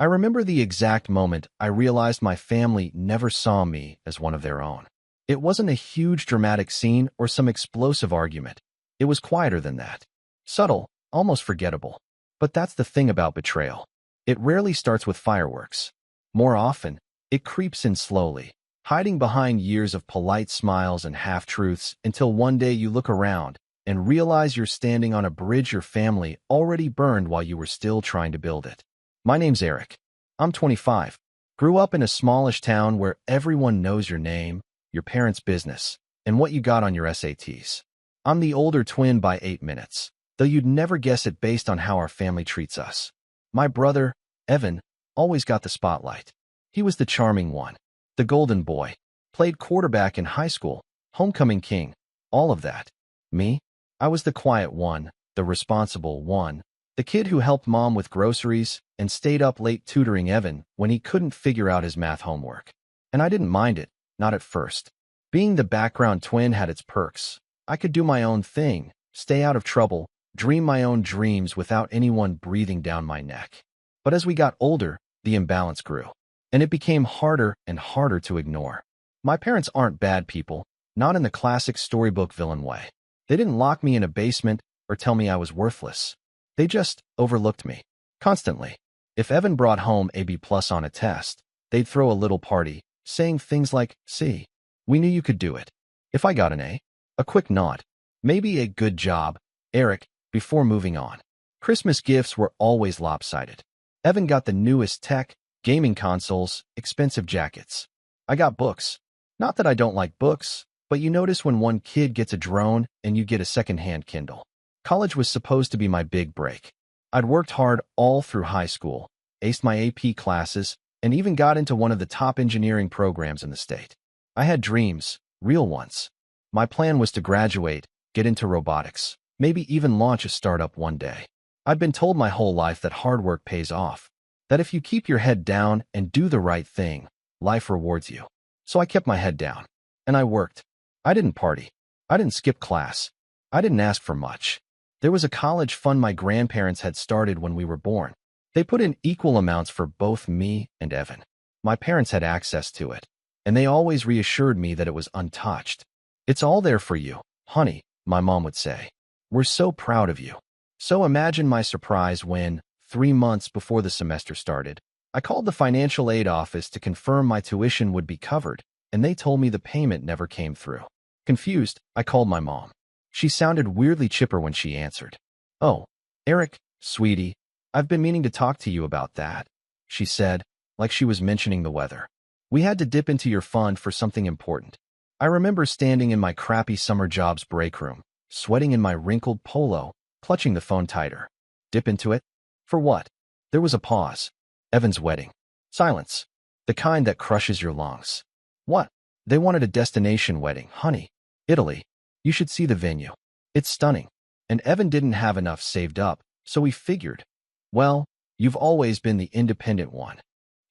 I remember the exact moment I realized my family never saw me as one of their own. It wasn't a huge dramatic scene or some explosive argument. It was quieter than that. Subtle, almost forgettable. But that's the thing about betrayal. It rarely starts with fireworks. More often, it creeps in slowly, hiding behind years of polite smiles and half-truths until one day you look around and realize you're standing on a bridge your family already burned while you were still trying to build it. My name's Eric. I'm 25. Grew up in a smallish town where everyone knows your name, your parents' business, and what you got on your SATs. I'm the older twin by 8 minutes, though you'd never guess it based on how our family treats us. My brother, Evan, always got the spotlight. He was the charming one, the golden boy, played quarterback in high school, homecoming king, all of that. Me? I was the quiet one, the responsible one, the kid who helped mom with groceries and stayed up late tutoring Evan when he couldn't figure out his math homework. And I didn't mind it, not at first. Being the background twin had its perks. I could do my own thing, stay out of trouble, dream my own dreams without anyone breathing down my neck. But as we got older, the imbalance grew, and it became harder and harder to ignore. My parents aren't bad people, not in the classic storybook villain way. They didn't lock me in a basement or tell me I was worthless. They just overlooked me. Constantly. If Evan brought home a B+ on a test, they'd throw a little party, saying things like, "See, we knew you could do it." If I got an a quick nod. Maybe a "good job, Eric," before moving on. Christmas gifts were always lopsided. Evan got the newest tech, gaming consoles, expensive jackets. I got books. Not that I don't like books, but you notice when one kid gets a drone and you get a second-hand Kindle. College was supposed to be my big break. I'd worked hard all through high school, aced my AP classes, and even got into one of the top engineering programs in the state. I had dreams, real ones. My plan was to graduate, get into robotics, maybe even launch a startup one day. I'd been told my whole life that hard work pays off, that if you keep your head down and do the right thing, life rewards you. So I kept my head down, and I worked. I didn't party. I didn't skip class. I didn't ask for much. There was a college fund my grandparents had started when we were born. They put in equal amounts for both me and Evan. My parents had access to it, and they always reassured me that it was untouched. "It's all there for you, honey," my mom would say. "We're so proud of you." So imagine my surprise when, 3 months before the semester started, I called the financial aid office to confirm my tuition would be covered, and they told me the payment never came through. Confused, I called my mom. She sounded weirdly chipper when she answered. "Oh, Eric, sweetie, I've been meaning to talk to you about that," she said, like she was mentioning the weather. "We had to dip into your fund for something important." I remember standing in my crappy summer job's break room, sweating in my wrinkled polo, clutching the phone tighter. Dip into it? For what? There was a pause. Evan's wedding. Silence. The kind that crushes your lungs. What? They wanted a destination wedding, honey. Italy. You should see the venue. It's stunning. And Evan didn't have enough saved up, so we figured, well, you've always been the independent one.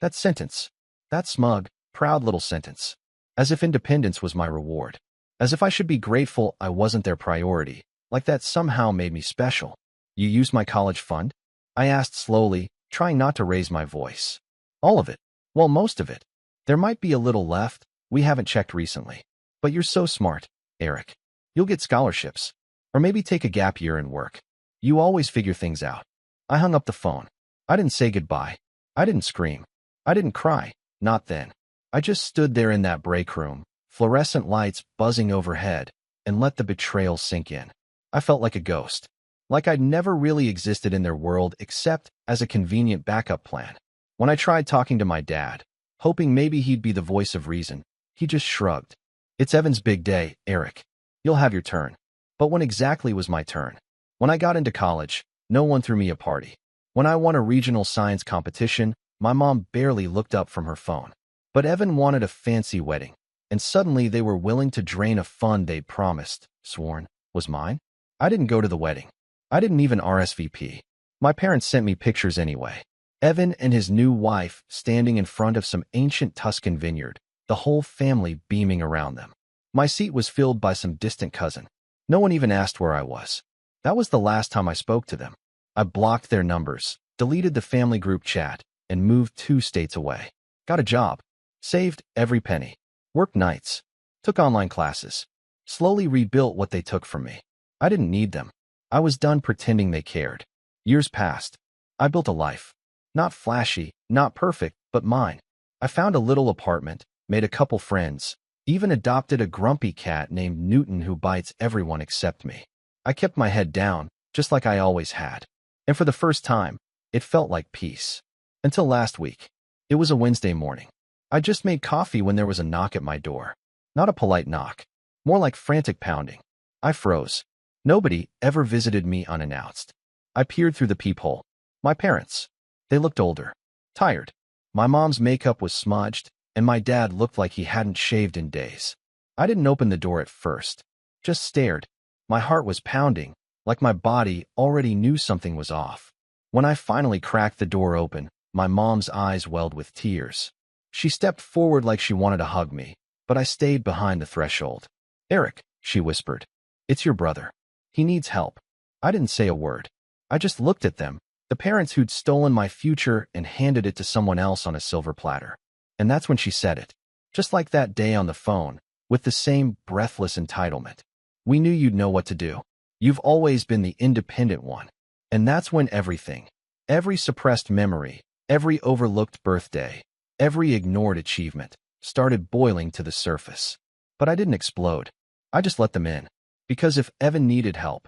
That sentence. That smug, proud little sentence. As if independence was my reward. As if I should be grateful I wasn't their priority, like that somehow made me special. "You used my college fund?" I asked slowly, trying not to raise my voice. "All of it. Well, most of it. There might be a little left. We haven't checked recently. But you're so smart, Eric. You'll get scholarships. Or maybe take a gap year and work. You always figure things out." I hung up the phone. I didn't say goodbye. I didn't scream. I didn't cry. Not then. I just stood there in that break room, fluorescent lights buzzing overhead, and let the betrayal sink in. I felt like a ghost. Like I'd never really existed in their world except as a convenient backup plan. When I tried talking to my dad, hoping maybe he'd be the voice of reason, he just shrugged. "It's Evan's big day, Eric. You'll have your turn." But when exactly was my turn? When I got into college, no one threw me a party. When I won a regional science competition, my mom barely looked up from her phone. But Evan wanted a fancy wedding, and suddenly they were willing to drain a fund they'd promised, sworn, was mine. I didn't go to the wedding. I didn't even RSVP. My parents sent me pictures anyway. Evan and his new wife standing in front of some ancient Tuscan vineyard, the whole family beaming around them. My seat was filled by some distant cousin. No one even asked where I was. That was the last time I spoke to them. I blocked their numbers, deleted the family group chat, and moved 2 states away. Got a job. Saved every penny. Worked nights. Took online classes. Slowly rebuilt what they took from me. I didn't need them. I was done pretending they cared. Years passed. I built a life. Not flashy, not perfect, but mine. I found a little apartment, made a couple friends, even adopted a grumpy cat named Newton who bites everyone except me. I kept my head down, just like I always had. And for the first time, it felt like peace. Until last week. It was a Wednesday morning. I just made coffee when there was a knock at my door. Not a polite knock. More like frantic pounding. I froze. Nobody ever visited me unannounced. I peered through the peephole. My parents. They looked older. Tired. My mom's makeup was smudged, and my dad looked like he hadn't shaved in days. I didn't open the door at first. Just stared. My heart was pounding, like my body already knew something was off. When I finally cracked the door open, my mom's eyes welled with tears. She stepped forward like she wanted to hug me, but I stayed behind the threshold. "Eric," she whispered. "It's your brother. He needs help." I didn't say a word. I just looked at them, the parents who'd stolen my future and handed it to someone else on a silver platter. And that's when she said it. Just like that day on the phone, with the same breathless entitlement. "We knew you'd know what to do. You've always been the independent one." And that's when everything, every suppressed memory, every overlooked birthday, every ignored achievement, started boiling to the surface. But I didn't explode. I just let them in. Because if Evan needed help,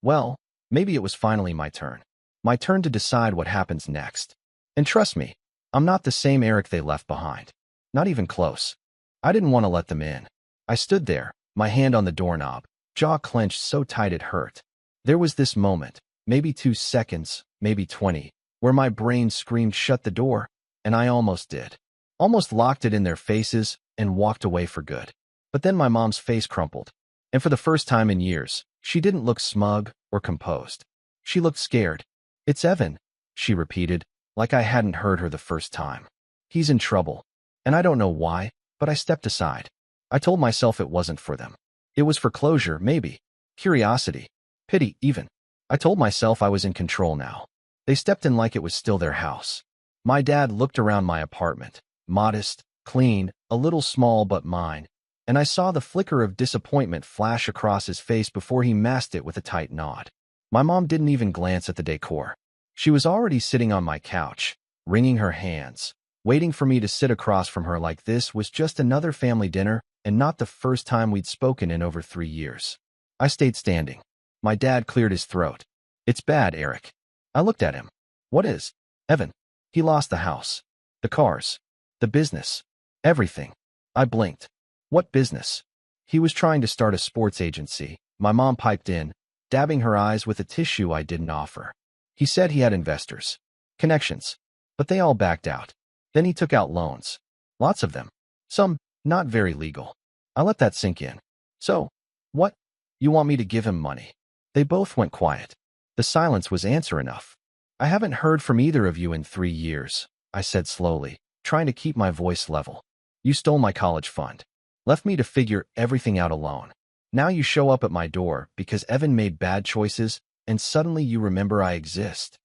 well, maybe it was finally my turn. My turn to decide what happens next. And trust me, I'm not the same Eric they left behind. Not even close. I didn't want to let them in. I stood there, my hand on the doorknob, jaw clenched so tight it hurt. There was this moment, maybe 2 seconds, maybe 20, where my brain screamed shut the door, and I almost did. Almost locked it in their faces and walked away for good. But then my mom's face crumpled. And for the first time in years, she didn't look smug or composed. She looked scared. "It's Evan," she repeated, like I hadn't heard her the first time. "He's in trouble." And I don't know why, but I stepped aside. I told myself it wasn't for them. It was for closure, maybe. Curiosity. Pity, even. I told myself I was in control now. They stepped in like it was still their house. My dad looked around my apartment. Modest, clean, a little small but mine. And I saw the flicker of disappointment flash across his face before he masked it with a tight nod. My mom didn't even glance at the decor. She was already sitting on my couch, wringing her hands, waiting for me to sit across from her like this was just another family dinner and not the first time we'd spoken in over 3 years. I stayed standing. My dad cleared his throat. "It's bad, Eric." I looked at him. "What is?" "Evan. He lost the house. The cars. The business. Everything." I blinked. "What business?" "He was trying to start a sports agency." My mom piped in, dabbing her eyes with a tissue I didn't offer. "He said he had investors. Connections. But they all backed out. Then he took out loans. Lots of them. Some not very legal." I let that sink in. "So, what? You want me to give him money?" They both went quiet. The silence was answer enough. "I haven't heard from either of you in 3 years," I said slowly, trying to keep my voice level. "You stole my college fund. Left me to figure everything out alone. Now you show up at my door because Evan made bad choices, and suddenly you remember I exist."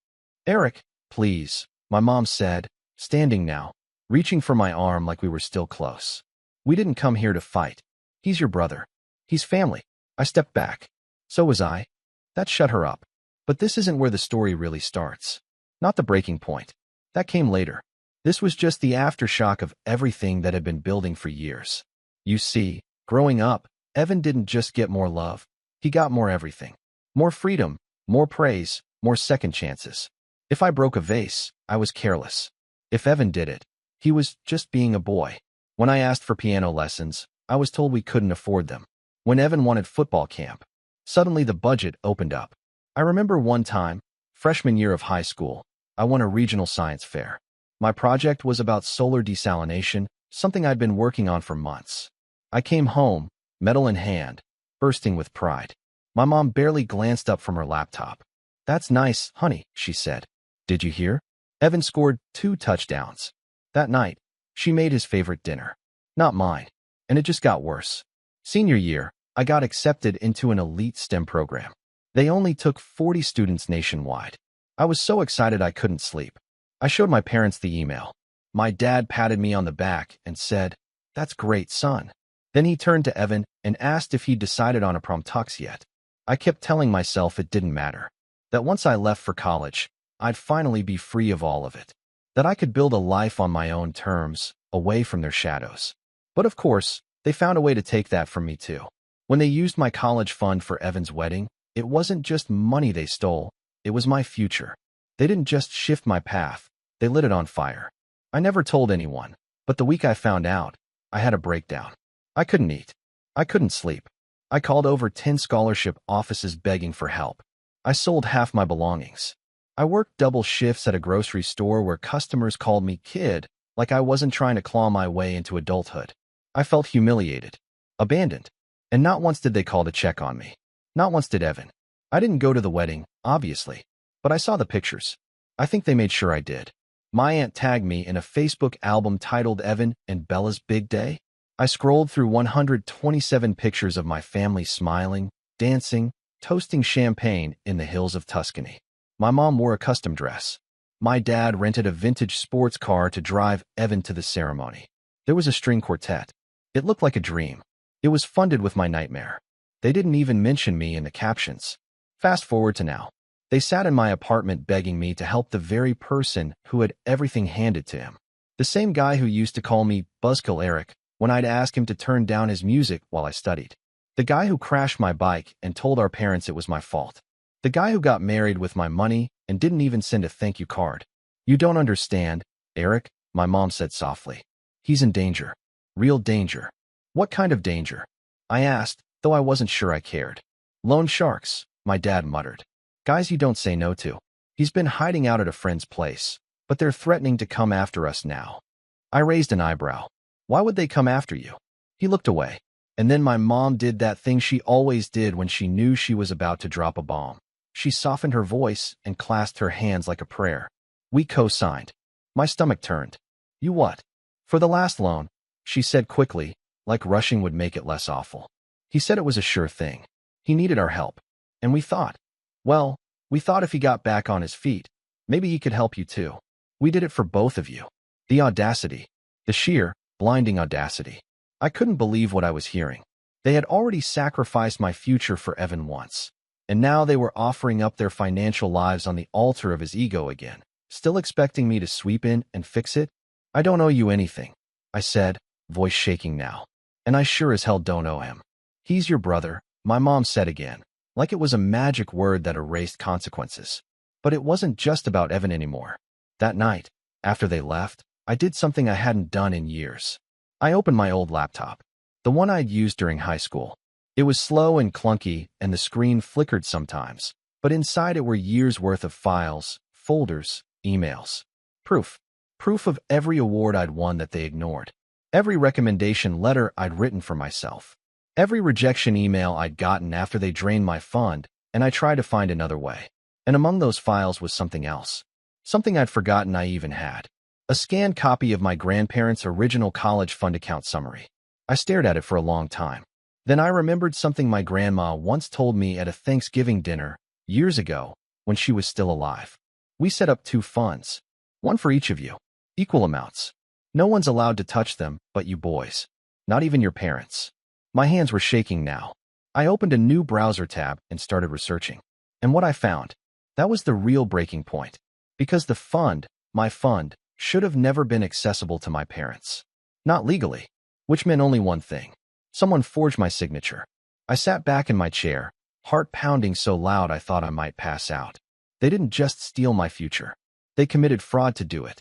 "Eric, please," my mom said, standing now, reaching for my arm like we were still close. "We didn't come here to fight. He's your brother. He's family." I stepped back. So was I. That shut her up. But this isn't where the story really starts. Not the breaking point. That came later. This was just the aftershock of everything that had been building for years. You see, growing up, Evan didn't just get more love. He got more everything. More freedom, more praise, more second chances. If I broke a vase, I was careless. If Evan did it, he was just being a boy. When I asked for piano lessons, I was told we couldn't afford them. When Evan wanted football camp, suddenly the budget opened up. I remember one time, freshman year of high school, I won a regional science fair. My project was about solar desalination, something I'd been working on for months. I came home, medal in hand, bursting with pride. My mom barely glanced up from her laptop. "That's nice, honey," she said. "Did you hear? Evan scored 2 touchdowns. That night, she made his favorite dinner. Not mine. And it just got worse. Senior year, I got accepted into an elite STEM program. They only took 40 students nationwide. I was so excited I couldn't sleep. I showed my parents the email. My dad patted me on the back and said, "That's great, son." Then he turned to Evan and asked if he'd decided on a prom tux yet. I kept telling myself it didn't matter. That once I left for college, I'd finally be free of all of it. That I could build a life on my own terms, away from their shadows. But of course, they found a way to take that from me too. When they used my college fund for Evan's wedding, it wasn't just money they stole, it was my future. They didn't just shift my path, they lit it on fire. I never told anyone, but the week I found out, I had a breakdown. I couldn't eat. I couldn't sleep. I called over 10 scholarship offices begging for help. I sold half my belongings. I worked double shifts at a grocery store where customers called me kid, like I wasn't trying to claw my way into adulthood. I felt humiliated, abandoned, and not once did they call to check on me. Not once did Evan. I didn't go to the wedding, obviously, but I saw the pictures. I think they made sure I did. My aunt tagged me in a Facebook album titled Evan and Bella's Big Day. I scrolled through 127 pictures of my family smiling, dancing, toasting champagne in the hills of Tuscany. My mom wore a custom dress. My dad rented a vintage sports car to drive Evan to the ceremony. There was a string quartet. It looked like a dream. It was funded with my nightmare. They didn't even mention me in the captions. Fast forward to now. They sat in my apartment begging me to help the very person who had everything handed to him. The same guy who used to call me Buzzkill Eric when I'd ask him to turn down his music while I studied. The guy who crashed my bike and told our parents it was my fault. The guy who got married with my money and didn't even send a thank you card. "You don't understand, Eric," my mom said softly. "He's in danger. Real danger." "What kind of danger?" I asked, though I wasn't sure I cared. "Loan sharks," my dad muttered. "Guys you don't say no to. He's been hiding out at a friend's place, but they're threatening to come after us now." I raised an eyebrow. "Why would they come after you?" He looked away. And then my mom did that thing she always did when she knew she was about to drop a bomb. She softened her voice and clasped her hands like a prayer. We co-signed. My stomach turned. "You what?" "For the last loan," she said quickly, like rushing would make it less awful. "He said it was a sure thing. He needed our help. And we thought if he got back on his feet, maybe he could help you too. We did it for both of you." The audacity. The sheer, blinding audacity. I couldn't believe what I was hearing. They had already sacrificed my future for Evan once, and now they were offering up their financial lives on the altar of his ego again, still expecting me to sweep in and fix it. "I don't owe you anything," I said, voice shaking now. "And I sure as hell don't owe him. He's your brother," my mom said again, like it was a magic word that erased consequences. But it wasn't just about Evan anymore. That night, after they left, I did something I hadn't done in years. I opened my old laptop, the one I'd used during high school. It was slow and clunky, and the screen flickered sometimes, but inside it were years' worth of files, folders, emails. Proof. Proof of every award I'd won that they ignored. Every recommendation letter I'd written for myself. Every rejection email I'd gotten after they drained my fund, and I tried to find another way. And among those files was something else. Something I'd forgotten I even had. A scanned copy of my grandparents' original college fund account summary. I stared at it for a long time. Then I remembered something my grandma once told me at a Thanksgiving dinner, years ago, when she was still alive. "We set up 2 funds. One for each of you. Equal amounts. No one's allowed to touch them but you boys. Not even your parents." My hands were shaking now. I opened a new browser tab and started researching. And what I found, that was the real breaking point. Because the fund, my fund, should have never been accessible to my parents. Not legally. Which meant only one thing. Someone forged my signature. I sat back in my chair, heart pounding so loud I thought I might pass out. They didn't just steal my future. They committed fraud to do it.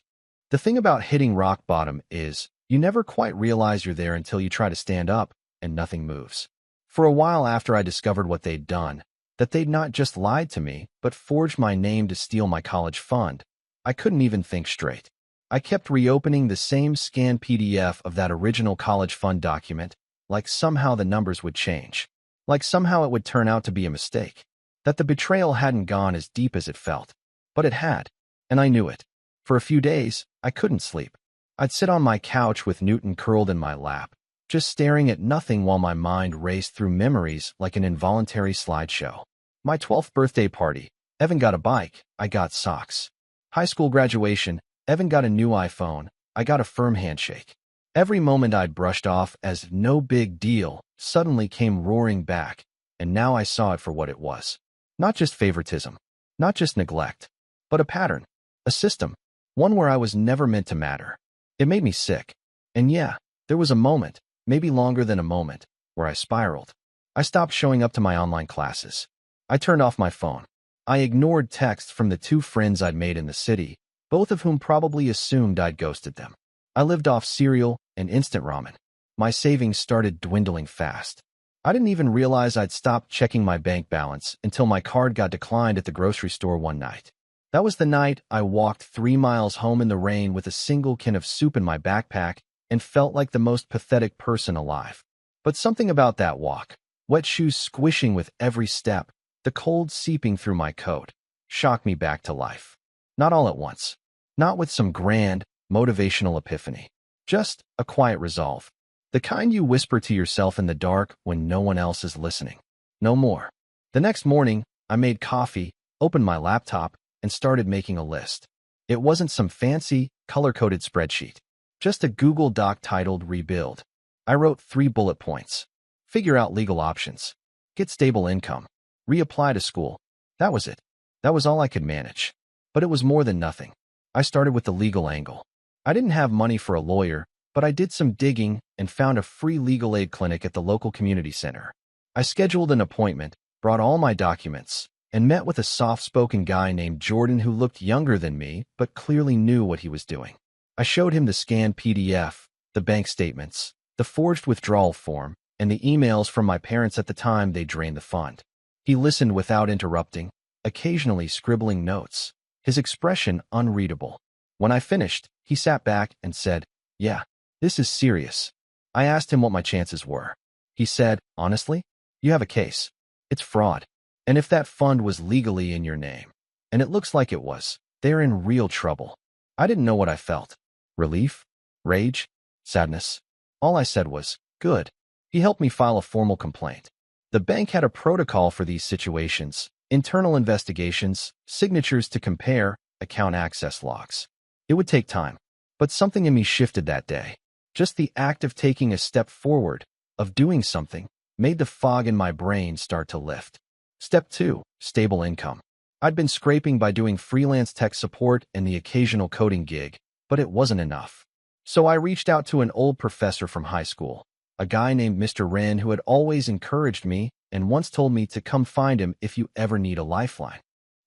The thing about hitting rock bottom is, you never quite realize you're there until you try to stand up, and nothing moves. For a while after I discovered what they'd done, that they'd not just lied to me, but forged my name to steal my college fund, I couldn't even think straight. I kept reopening the same scanned PDF of that original college fund document, like somehow the numbers would change. Like somehow it would turn out to be a mistake. That the betrayal hadn't gone as deep as it felt. But it had. And I knew it. For a few days, I couldn't sleep. I'd sit on my couch with Newton curled in my lap, just staring at nothing while my mind raced through memories like an involuntary slideshow. My 12th birthday party. Evan got a bike, I got socks. High school graduation. Evan got a new iPhone. I got a firm handshake. Every moment I'd brushed off as no big deal suddenly came roaring back, and now I saw it for what it was. Not just favoritism, not just neglect, but a pattern, a system, one where I was never meant to matter. It made me sick. And yeah, there was a moment, maybe longer than a moment, where I spiraled. I stopped showing up to my online classes. I turned off my phone. I ignored texts from the two friends I'd made in the city, both of whom probably assumed I'd ghosted them. I lived off cereal and instant ramen. My savings started dwindling fast. I didn't even realize I'd stopped checking my bank balance until my card got declined at the grocery store one night. That was the night I walked 3 miles home in the rain with a single can of soup in my backpack and felt like the most pathetic person alive. But something about that walk, wet shoes squishing with every step, the cold seeping through my coat, shocked me back to life. Not all at once. Not with some grand, motivational epiphany. Just a quiet resolve. The kind you whisper to yourself in the dark when no one else is listening. No more. The next morning, I made coffee, opened my laptop, and started making a list. It wasn't some fancy, color-coded spreadsheet. Just a Google Doc titled Rebuild. I wrote 3 bullet points. Figure out legal options. Get stable income. Reapply to school. That was it. That was all I could manage. But it was more than nothing. I started with the legal angle. I didn't have money for a lawyer, but I did some digging and found a free legal aid clinic at the local community center. I scheduled an appointment, brought all my documents, and met with a soft-spoken guy named Jordan who looked younger than me but clearly knew what he was doing. I showed him the scanned PDF, the bank statements, the forged withdrawal form, and the emails from my parents at the time they drained the fund. He listened without interrupting, occasionally scribbling notes, his expression unreadable. When I finished, he sat back and said, "Yeah, this is serious." I asked him what my chances were. He said, "Honestly, you have a case. It's fraud. And if that fund was legally in your name, and it looks like it was, they're in real trouble." I didn't know what I felt. Relief? Rage? Sadness? All I said was, "Good." He helped me file a formal complaint. The bank had a protocol for these situations: internal investigations, signatures to compare, account access logs. It would take time, but something in me shifted that day. Just the act of taking a step forward, of doing something, made the fog in my brain start to lift. Step 2, stable income. I'd been scraping by doing freelance tech support and the occasional coding gig, but it wasn't enough. So I reached out to an old professor from high school, a guy named Mr. Wren who had always encouraged me and once told me to come find him if you ever need a lifeline.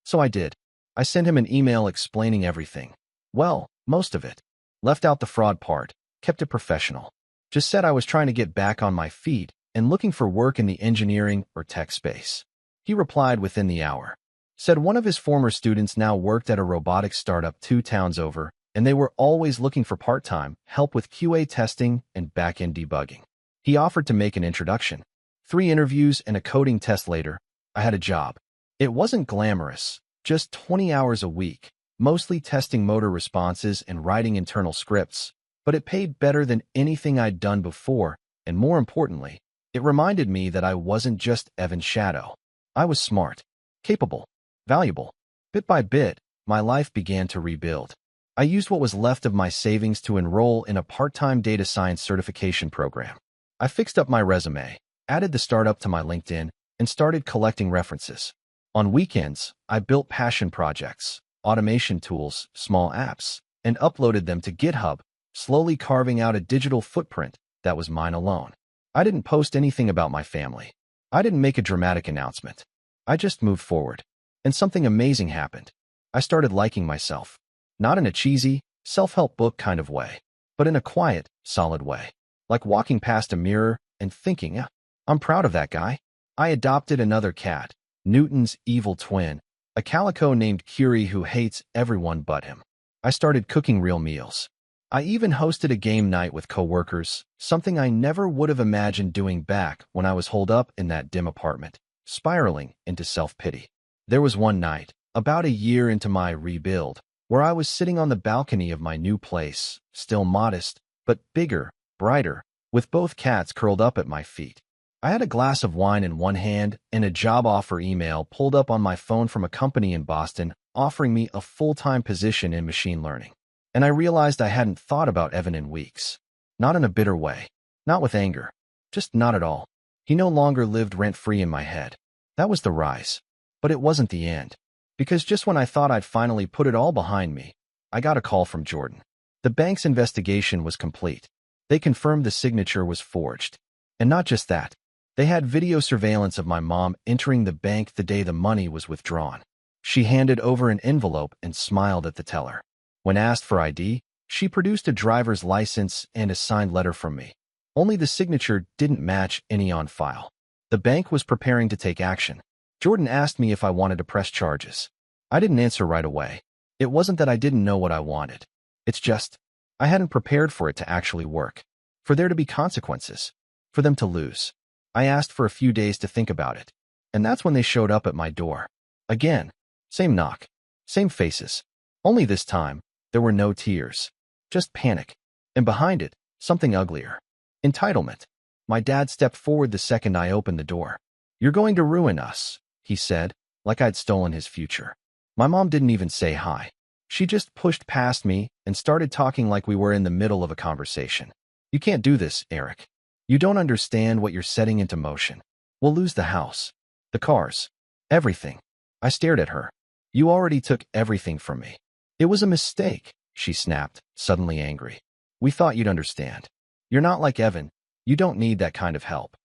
So I did. I sent him an email explaining everything. Well, most of it. Left out the fraud part, kept it professional. Just said I was trying to get back on my feet and looking for work in the engineering or tech space. He replied within the hour. Said one of his former students now worked at a robotics startup 2 towns over, and they were always looking for part-time help with QA testing and back-end debugging. He offered to make an introduction. 3 interviews and a coding test later, I had a job. It wasn't glamorous, just 20 hours a week, mostly testing motor responses and writing internal scripts, but it paid better than anything I'd done before, and more importantly, it reminded me that I wasn't just Evan's shadow. I was smart, capable, valuable. Bit by bit, my life began to rebuild. I used what was left of my savings to enroll in a part-time data science certification program. I fixed up my resume, added the startup to my LinkedIn, and started collecting references. On weekends, I built passion projects, automation tools, small apps, and uploaded them to GitHub, slowly carving out a digital footprint that was mine alone. I didn't post anything about my family. I didn't make a dramatic announcement. I just moved forward. And something amazing happened. I started liking myself. Not in a cheesy, self-help book kind of way, but in a quiet, solid way. Like walking past a mirror and thinking, "Yeah, I'm proud of that guy." I adopted another cat, Newton's evil twin, a calico named Curie who hates everyone but him. I started cooking real meals. I even hosted a game night with coworkers, something I never would have imagined doing back when I was holed up in that dim apartment, spiraling into self-pity. There was one night, about a year into my rebuild, where I was sitting on the balcony of my new place, still modest, but bigger, brighter, with both cats curled up at my feet. I had a glass of wine in one hand and a job offer email pulled up on my phone from a company in Boston offering me a full-time position in machine learning. And I realized I hadn't thought about Evan in weeks. Not in a bitter way. Not with anger. Just not at all. He no longer lived rent-free in my head. That was the rise. But it wasn't the end. Because just when I thought I'd finally put it all behind me, I got a call from Jordan. The bank's investigation was complete. They confirmed the signature was forged. And not just that. They had video surveillance of my mom entering the bank the day the money was withdrawn. She handed over an envelope and smiled at the teller. When asked for ID, she produced a driver's license and a signed letter from me. Only the signature didn't match any on file. The bank was preparing to take action. Jordan asked me if I wanted to press charges. I didn't answer right away. It wasn't that I didn't know what I wanted. It's just, I hadn't prepared for it to actually work. For there to be consequences. For them to lose. I asked for a few days to think about it. And that's when they showed up at my door. Again. Same knock. Same faces. Only this time, there were no tears. Just panic. And behind it, something uglier. Entitlement. My dad stepped forward the second I opened the door. "You're going to ruin us," he said, like I'd stolen his future. My mom didn't even say hi. She just pushed past me and started talking like we were in the middle of a conversation. "You can't do this, Eric. You don't understand what you're setting into motion. We'll lose the house. The cars. Everything." I stared at her. "You already took everything from me." "It was a mistake," she snapped, suddenly angry. "We thought you'd understand. You're not like Evan. You don't need that kind of help."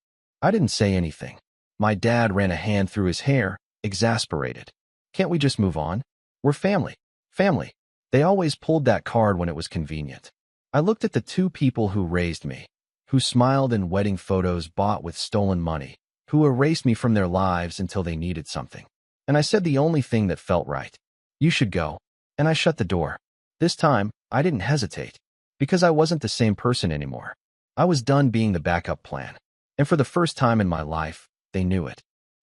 I didn't say anything. My dad ran a hand through his hair, exasperated. "Can't we just move on? We're family. Family." They always pulled that card when it was convenient. I looked at the two people who raised me, who smiled in wedding photos bought with stolen money, who erased me from their lives until they needed something. And I said the only thing that felt right. "You should go." And I shut the door. This time, I didn't hesitate. Because I wasn't the same person anymore. I was done being the backup plan. And for the first time in my life, they knew it.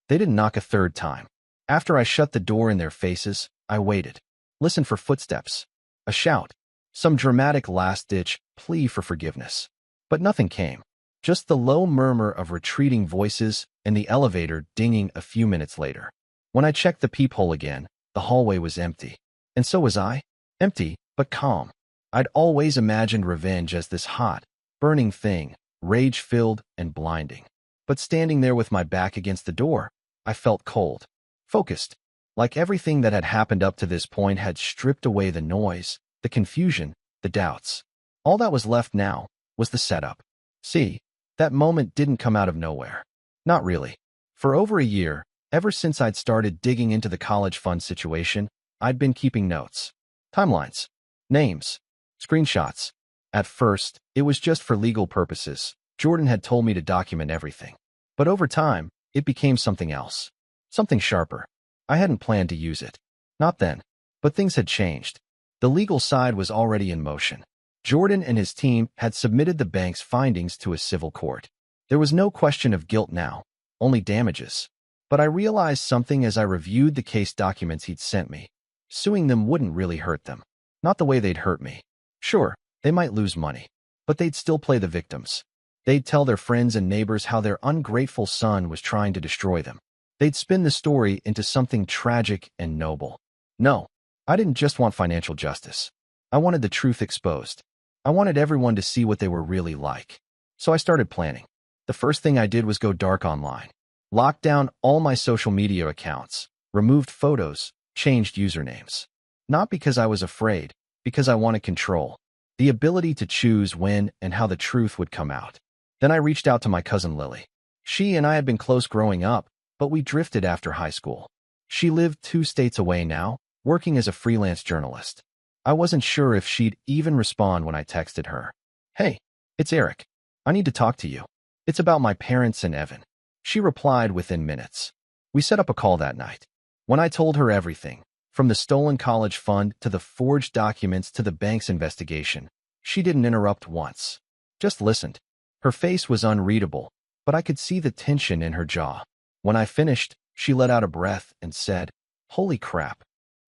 They didn't knock a third time. After I shut the door in their faces, I waited. Listened for footsteps. A shout. Some dramatic last-ditch plea for forgiveness. But nothing came. Just the low murmur of retreating voices and the elevator dinging a few minutes later. When I checked the peephole again, the hallway was empty. And so was I. Empty, but calm. I'd always imagined revenge as this hot, burning thing, rage-filled and blinding. But standing there with my back against the door, I felt cold. Focused. Like everything that had happened up to this point had stripped away the noise, the confusion, the doubts. All that was left now was the setup. See, that moment didn't come out of nowhere. Not really. For over a year, ever since I'd started digging into the college fund situation, I'd been keeping notes. Timelines. Names. Screenshots. At first, it was just for legal purposes. Jordan had told me to document everything. But over time, it became something else. Something sharper. I hadn't planned to use it. Not then. But things had changed. The legal side was already in motion. Jordan and his team had submitted the bank's findings to a civil court. There was no question of guilt now, only damages. But I realized something as I reviewed the case documents he'd sent me. Suing them wouldn't really hurt them. Not the way they'd hurt me. Sure, they might lose money, but they'd still play the victims. They'd tell their friends and neighbors how their ungrateful son was trying to destroy them. They'd spin the story into something tragic and noble. No, I didn't just want financial justice. I wanted the truth exposed. I wanted everyone to see what they were really like. So I started planning. The first thing I did was go dark online. Locked down all my social media accounts, removed photos, changed usernames. Not because I was afraid, because I wanted control. The ability to choose when and how the truth would come out. Then I reached out to my cousin Lily. She and I had been close growing up, but we drifted after high school. She lived 2 states away now, working as a freelance journalist. I wasn't sure if she'd even respond when I texted her. "Hey, it's Eric. I need to talk to you. It's about my parents and Evan." She replied within minutes. We set up a call that night. When I told her everything, from the stolen college fund to the forged documents to the bank's investigation, she didn't interrupt once. Just listened. Her face was unreadable, but I could see the tension in her jaw. When I finished, she let out a breath and said, "Holy crap.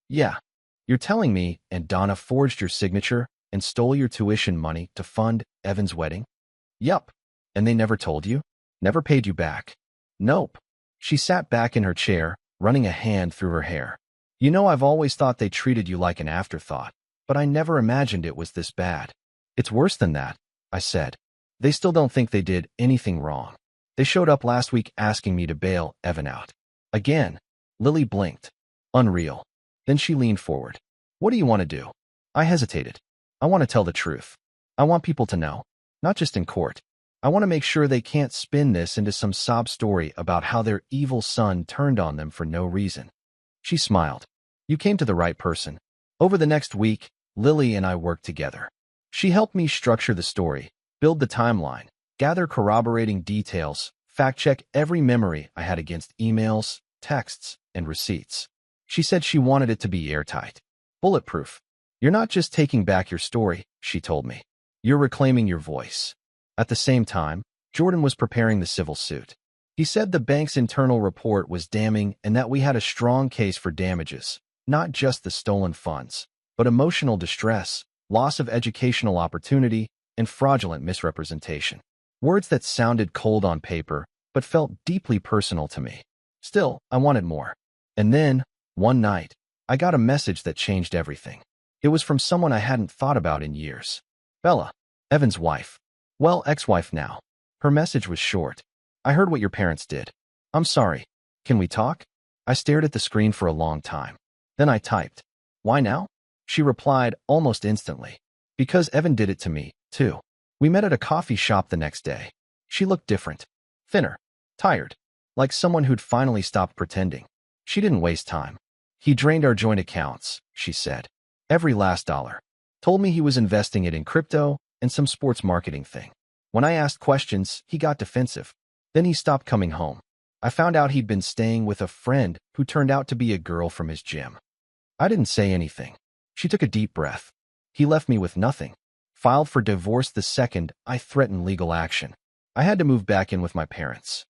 Yeah, you're telling me and Donna forged your signature and stole your tuition money to fund Evan's wedding?" "Yup. And they never told you? Never paid you back?" "Nope." She sat back in her chair, running a hand through her hair. "You know, I've always thought they treated you like an afterthought, but I never imagined it was this bad. It's worse than that, I said. They still don't think they did anything wrong. They showed up last week asking me to bail Evan out. Again. Lily blinked. Unreal. Then she leaned forward. What do you want to do? I hesitated. I want to tell the truth. I want people to know. Not just in court. I want to make sure they can't spin this into some sob story about how their evil son turned on them for no reason. She smiled. You came to the right person. Over the next week, Lily and I worked together. She helped me structure the story, build the timeline, gather corroborating details, fact-check every memory I had against emails, texts, and receipts. She said she wanted it to be airtight. Bulletproof. You're not just taking back your story, she told me. You're reclaiming your voice. At the same time, Jordan was preparing the civil suit. He said the bank's internal report was damning and that we had a strong case for damages, not just the stolen funds, but emotional distress, loss of educational opportunity, and fraudulent misrepresentation. Words that sounded cold on paper, but felt deeply personal to me. Still, I wanted more. And then, one night, I got a message that changed everything. It was from someone I hadn't thought about in years. Bella, Evan's wife. Well, ex-wife now. Her message was short. I heard what your parents did. I'm sorry. Can we talk? I stared at the screen for a long time. Then I typed. Why now? She replied almost instantly. Because Evan did it to me, too. We met at a coffee shop the next day. She looked different. Thinner. Tired. Like someone who'd finally stopped pretending. She didn't waste time. He drained our joint accounts, she said. Every last dollar. Told me he was investing it in crypto and some sports marketing thing. When I asked questions, he got defensive. Then he stopped coming home. I found out he'd been staying with a friend who turned out to be a girl from his gym. I didn't say anything. She took a deep breath. He left me with nothing. Filed for divorce the second I threatened legal action. I had to move back in with my parents.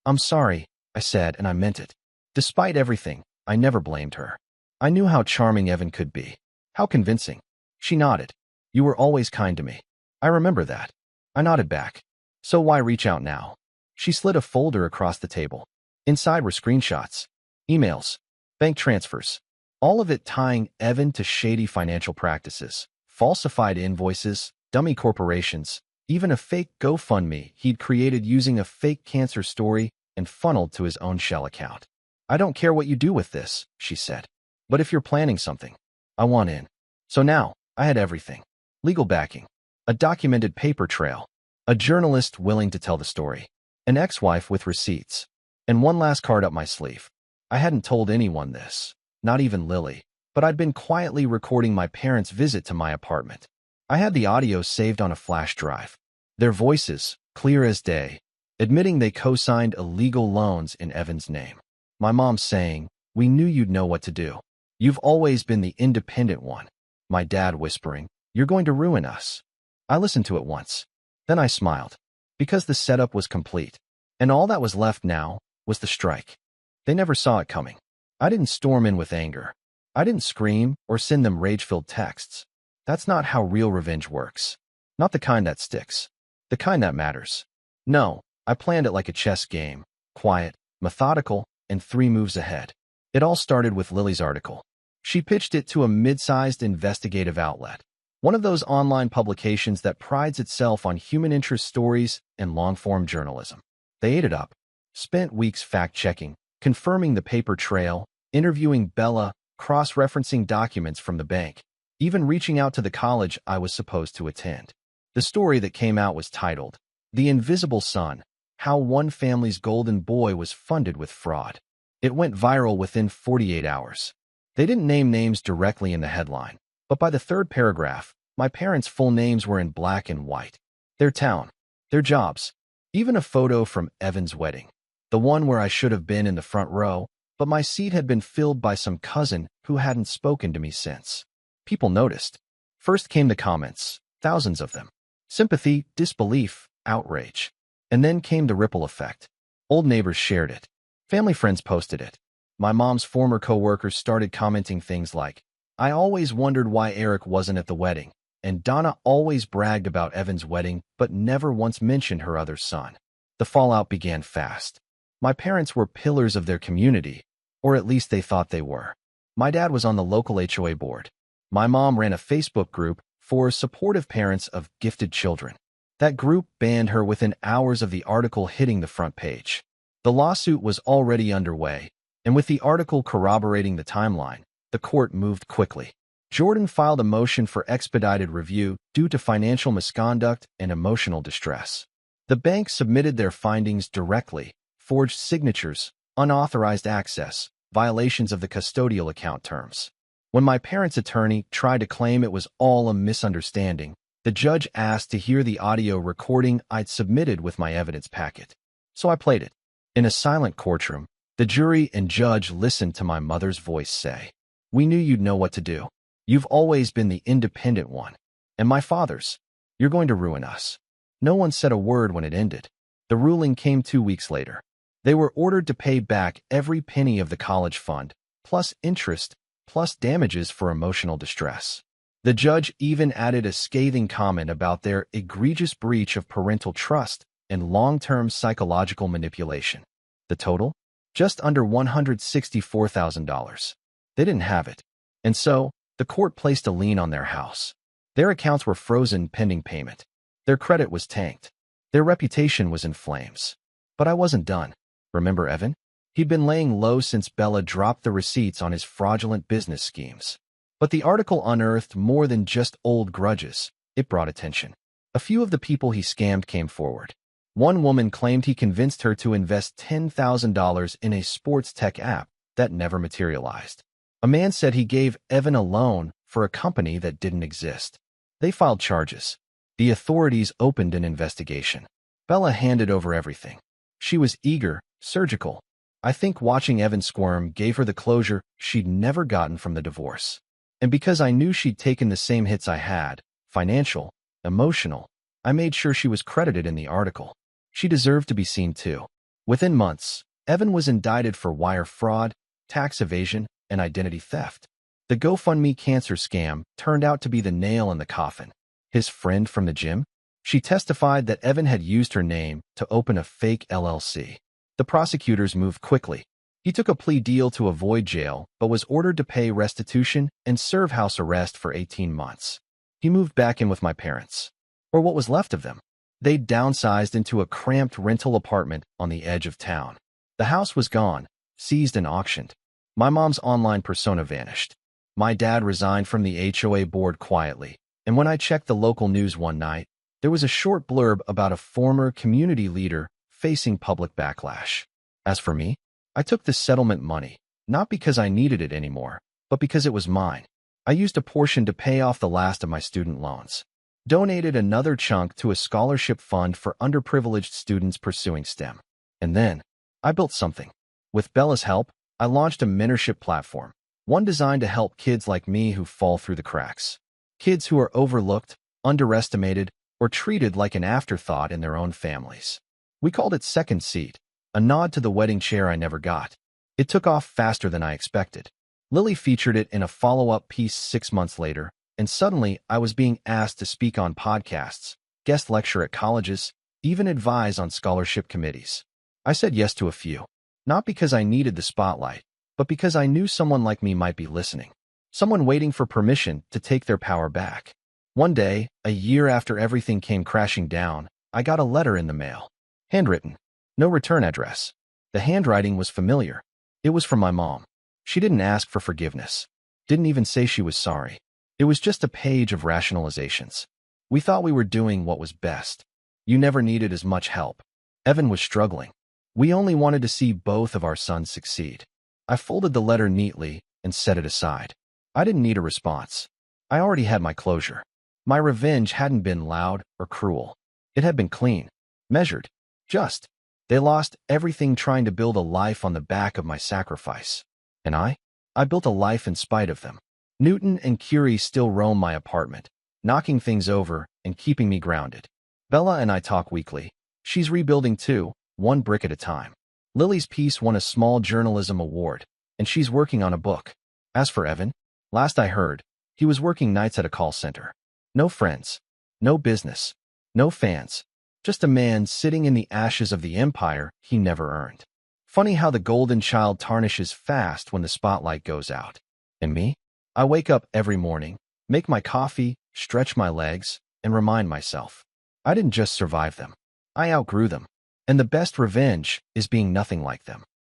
I'm sorry, I said, and I meant it. Despite everything, I never blamed her. I knew how charming Evan could be. How convincing. She nodded. You were always kind to me. I remember that. I nodded back. So why reach out now? She slid a folder across the table. Inside were screenshots, emails, bank transfers, all of it tying Evan to shady financial practices, falsified invoices, dummy corporations, even a fake GoFundMe he'd created using a fake cancer story and funneled to his own shell account. I don't care what you do with this, she said. But if you're planning something, I want in. So now, I had everything. Legal backing, a documented paper trail, a journalist willing to tell the story, an ex-wife with receipts, and one last card up my sleeve. I hadn't told anyone this, not even Lily, but I'd been quietly recording my parents' visit to my apartment. I had the audio saved on a flash drive. Their voices, clear as day, admitting they co-signed illegal loans in Evan's name. My mom saying, "We knew you'd know what to do. You've always been the independent one." My dad whispering, "You're going to ruin us." I listened to it once. Then I smiled, because the setup was complete, and all that was left now was the strike. They never saw it coming. I didn't storm in with anger. I didn't scream or send them rage-filled texts. That's not how real revenge works. Not the kind that sticks. The kind that matters. No, I planned it like a chess game, quiet, methodical, and 3 moves ahead. It all started with Lily's article. She pitched it to a mid-sized investigative outlet, one of those online publications that prides itself on human interest stories and long-form journalism. They ate it up, spent weeks fact-checking, confirming the paper trail, interviewing Bella, cross-referencing documents from the bank, even reaching out to the college I was supposed to attend. The story that came out was titled, "The Invisible Son: How One Family's Golden Boy Was Funded with Fraud." It went viral within 48 hours. They didn't name names directly in the headline, but by the 3rd paragraph, my parents' full names were in black and white. Their town, their jobs, even a photo from Evan's wedding. The one where I should have been in the front row, but my seat had been filled by some cousin who hadn't spoken to me since. People noticed. First came the comments, thousands of them. Sympathy, disbelief, outrage. And then came the ripple effect. Old neighbors shared it. Family friends posted it. My mom's former co-workers started commenting things like, "I always wondered why Eric wasn't at the wedding," and "Donna always bragged about Evan's wedding but never once mentioned her other son." The fallout began fast. My parents were pillars of their community, or at least they thought they were. My dad was on the local HOA board. My mom ran a Facebook group for supportive parents of gifted children. That group banned her within hours of the article hitting the front page. The lawsuit was already underway, and with the article corroborating the timeline, the court moved quickly. Jordan filed a motion for expedited review due to financial misconduct and emotional distress. The bank submitted their findings directly: forged signatures, unauthorized access, violations of the custodial account terms. When my parents' attorney tried to claim it was all a misunderstanding, the judge asked to hear the audio recording I'd submitted with my evidence packet. So I played it. In a silent courtroom, the jury and judge listened to my mother's voice say, "We knew you'd know what to do. You've always been the independent one." And my father's, "You're going to ruin us." No one said a word when it ended. The ruling came 2 weeks later. They were ordered to pay back every penny of the college fund, plus interest, plus damages for emotional distress. The judge even added a scathing comment about their egregious breach of parental trust and long-term psychological manipulation. The total? Just under $164,000. They didn't have it. And so, the court placed a lien on their house. Their accounts were frozen pending payment. Their credit was tanked. Their reputation was in flames. But I wasn't done. Remember Evan? He'd been laying low since Bella dropped the receipts on his fraudulent business schemes. But the article unearthed more than just old grudges. It brought attention. A few of the people he scammed came forward. One woman claimed he convinced her to invest $10,000 in a sports tech app that never materialized. A man said he gave Evan a loan for a company that didn't exist. They filed charges. The authorities opened an investigation. Bella handed over everything. She was eager, surgical. I think watching Evan squirm gave her the closure she'd never gotten from the divorce. And because I knew she'd taken the same hits I had, financial, emotional, I made sure she was credited in the article. She deserved to be seen too. Within months, Evan was indicted for wire fraud, tax evasion, and identity theft. The GoFundMe cancer scam turned out to be the nail in the coffin. His friend from the gym? She testified that Evan had used her name to open a fake LLC. The prosecutors moved quickly. He took a plea deal to avoid jail, but was ordered to pay restitution and serve house arrest for 18 months. He moved back in with my parents, or what was left of them. They'd downsized into a cramped rental apartment on the edge of town. The house was gone, seized and auctioned. My mom's online persona vanished. My dad resigned from the HOA board quietly, and when I checked the local news one night, there was a short blurb about a former community leader facing public backlash. As for me, I took the settlement money, not because I needed it anymore, but because it was mine. I used a portion to pay off the last of my student loans, donated another chunk to a scholarship fund for underprivileged students pursuing STEM. And then, I built something. With Bella's help, I launched a mentorship platform, one designed to help kids like me who fall through the cracks. Kids who are overlooked, underestimated, or treated like an afterthought in their own families. We called it Second Seat, a nod to the wedding chair I never got. It took off faster than I expected. Lily featured it in a follow-up piece 6 months later, and suddenly I was being asked to speak on podcasts, guest lecture at colleges, even advise on scholarship committees. I said yes to a few, not because I needed the spotlight, but because I knew someone like me might be listening, someone waiting for permission to take their power back. One day, a year after everything came crashing down, I got a letter in the mail. Handwritten. No return address. The handwriting was familiar. It was from my mom. She didn't ask for forgiveness. Didn't even say she was sorry. It was just a page of rationalizations. We thought we were doing what was best. You never needed as much help. Evan was struggling. We only wanted to see both of our sons succeed. I folded the letter neatly and set it aside. I didn't need a response. I already had my closure. My revenge hadn't been loud or cruel. It had been clean, measured, just. They lost everything trying to build a life on the back of my sacrifice. And I built a life in spite of them. Newton and Curie still roam my apartment, knocking things over and keeping me grounded. Bella and I talk weekly. She's rebuilding too, one brick at a time. Lily's piece won a small journalism award, and she's working on a book. As for Evan, last I heard, he was working nights at a call center. No friends, no business, no fans. Just a man sitting in the ashes of the empire he never earned. Funny how the golden child tarnishes fast when the spotlight goes out. And me? I wake up every morning, make my coffee, stretch my legs, and remind myself, I didn't just survive them. I outgrew them. And the best revenge is being nothing like them.